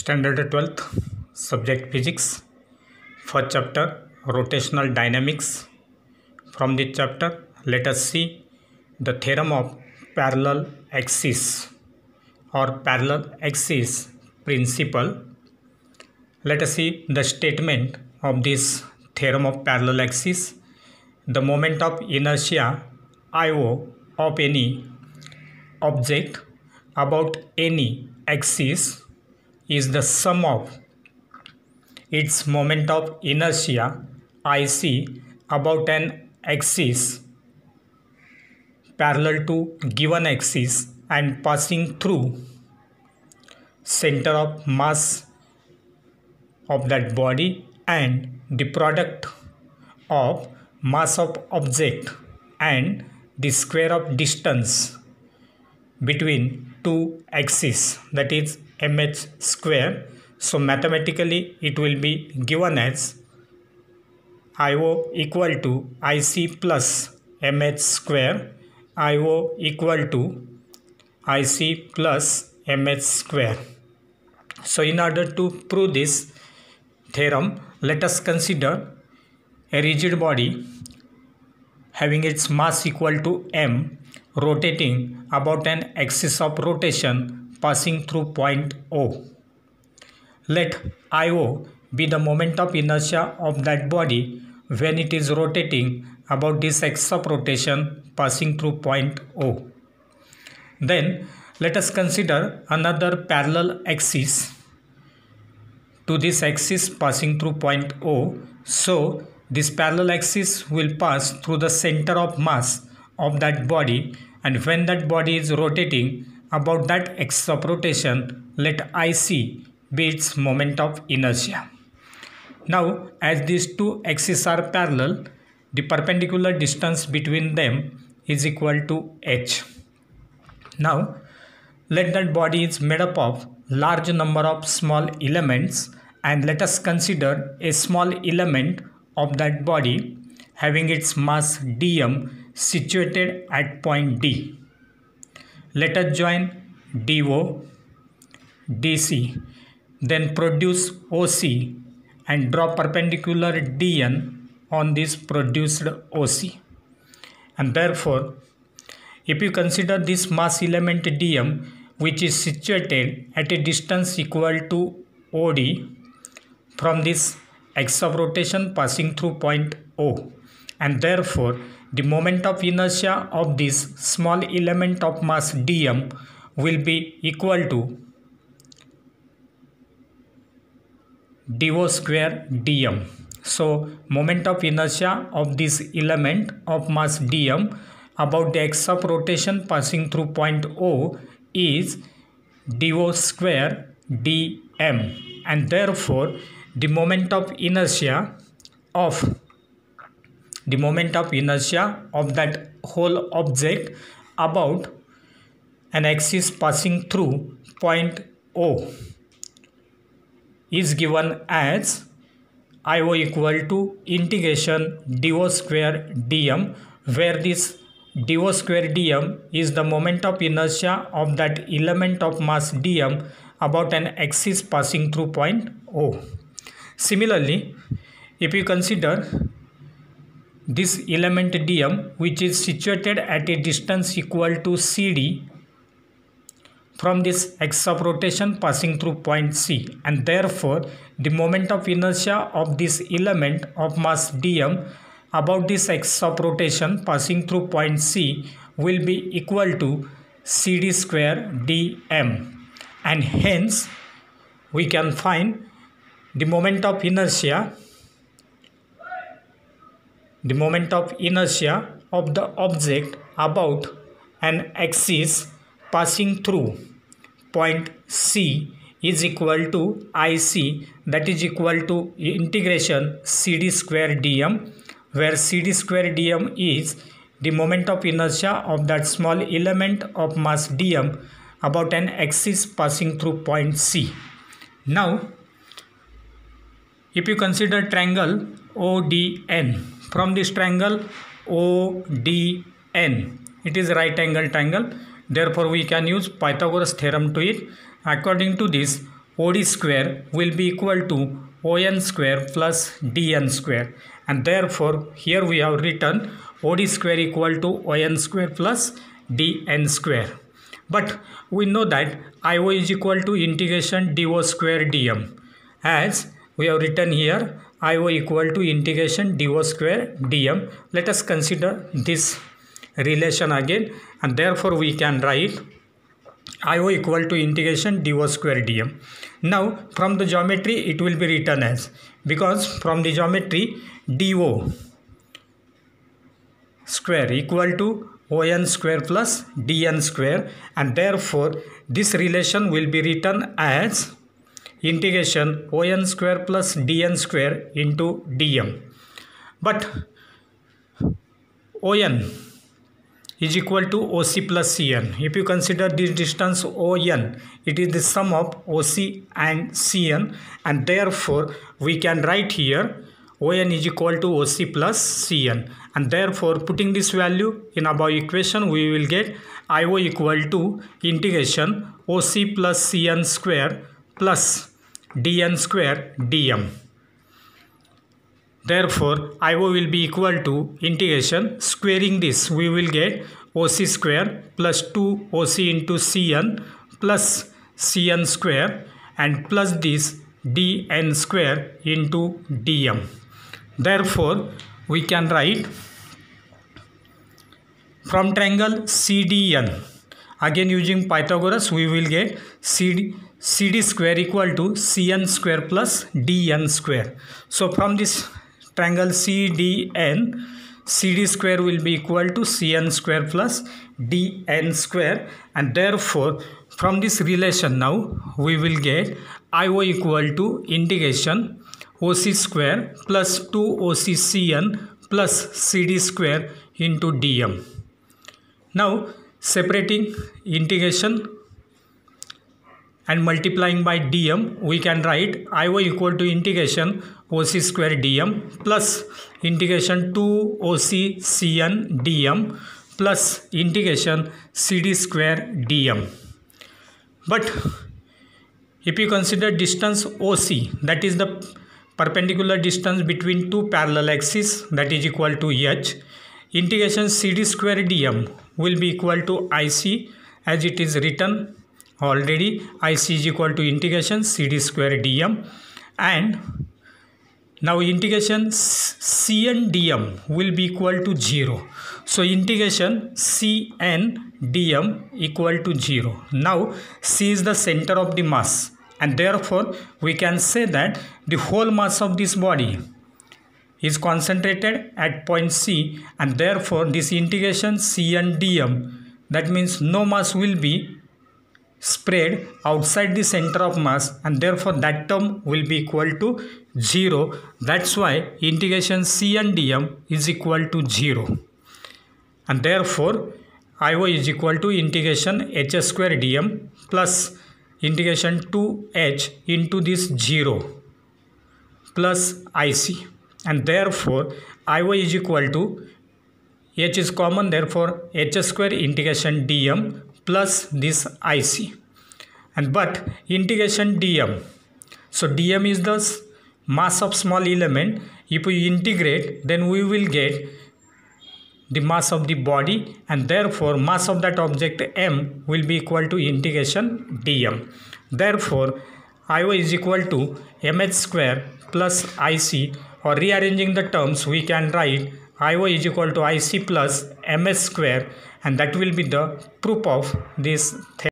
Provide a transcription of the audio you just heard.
Standard 12th, Subject Physics, first chapter Rotational Dynamics. From this chapter, let us see the theorem of parallel axis or parallel axis principle. Let us see the statement of this theorem of parallel axis. The moment of inertia I/O of any object about any axis is the sum of its moment of inertia IC about an axis parallel to given axis and passing through center of mass of that body, and the product of mass of object and the square of distance between two axes, that is mh square. So mathematically it will be given as IO equal to IC plus mh square, IO equal to IC plus mh square. So in order to prove this theorem, let us consider a rigid body having its mass equal to m, rotating about an axis of rotation passing through point O. Let IO be the moment of inertia of that body when it is rotating about this axis of rotation passing through point O. Then let us consider another parallel axis to this axis passing through point O. So this parallel axis will pass through the center of mass of that body, and when that body is rotating about that axis of rotation, let IC be its moment of inertia. Now, as these two axes are parallel, the perpendicular distance between them is equal to h. Now, let that body is made up of large number of small elements, and let us consider a small element of that body having its mass dm situated at point D. Let us join DO, DC, then produce OC and draw perpendicular DN on this produced OC. And therefore, if you consider this mass element dm, which is situated at a distance equal to OD from this axis of rotation passing through point O, and therefore the moment of inertia of this small element of mass dm will be equal to dO square dm. So moment of inertia of this element of mass dm about the axis of rotation passing through point O is dO square dm, and therefore the moment of inertia of that whole object about an axis passing through point O is given as IO equal to integration dO square dm, where this dO square dm is the moment of inertia of that element of mass dm about an axis passing through point O. Similarly, if you consider this element dm, which is situated at a distance equal to CD from this axis of rotation passing through point C, and therefore the moment of inertia of this element of mass dm about this axis of rotation passing through point C will be equal to CD square dm, and hence we can find the moment of inertia of the object about an axis passing through point C is equal to IC, that is equal to integration CD square dm, where CD square dm is the moment of inertia of that small element of mass dm about an axis passing through point C. Now, if you consider triangle ODN, from this triangle ODN, it is a right angle triangle, therefore we can use Pythagoras theorem to it. According to this, OD square will be equal to ON square plus DN square, and therefore here we have written OD square equal to ON square plus DN square. But we know that IO is equal to integration DO square dm, as we have written here IO equal to integration DO square dm. Let us consider this relation again, and therefore we can write IO equal to integration DO square dm. Now from the geometry it will be written as, because from the geometry DO square equal to ON square plus DN square, and therefore this relation will be written as integration ON square plus DN square into dm. But ON is equal to OC plus CN. If you consider this distance ON, it is the sum of OC and CN, and therefore we can write here ON is equal to OC plus CN, and therefore putting this value in above equation we will get IO equal to integration OC plus CN square plus DN square dm. Therefore IO will be equal to integration, squaring this we will get OC square plus 2 OC into CN plus CN square, and plus this DN square into dm. Therefore we can write from triangle CDN, again using Pythagoras we will get CD square equal to CN square plus DN square. So from this triangle CDN, CD square will be equal to CN square plus DN square, and therefore from this relation now we will get IO equal to integration OC square plus 2 OC CN plus CD square into dm. Now separating integration and multiplying by dm, we can write IO equal to integration OC square dm plus integration 2 OC CN dm plus integration CD square dm. But if you consider distance OC, that is the perpendicular distance between two parallel axes, that is equal to h, integration CD square dm will be equal to IC, as it is written already. IC is equal to integration CD square dm, and now integration Cn dm will be equal to 0. So integration Cn dm equal to 0. Now C is the center of the mass, and therefore we can say that the whole mass of this body is concentrated at point C, and therefore this integration Cn dm, that means no mass will be spread outside the center of mass, and therefore that term will be equal to 0. That's why integration Cn dm is equal to 0, and therefore IO is equal to integration h square dm plus integration 2h into this 0 plus IC, and therefore IO is equal to, h is common, therefore h square integration dm plus this IC, and but integration dm, so dm is the mass of small element. If we integrate, then we will get the mass of the body, and therefore mass of that object m will be equal to integration dm. Therefore IO is equal to mh square plus IC, or rearranging the terms we can write IO is equal to IC plus ms square, and that will be the proof of this theorem.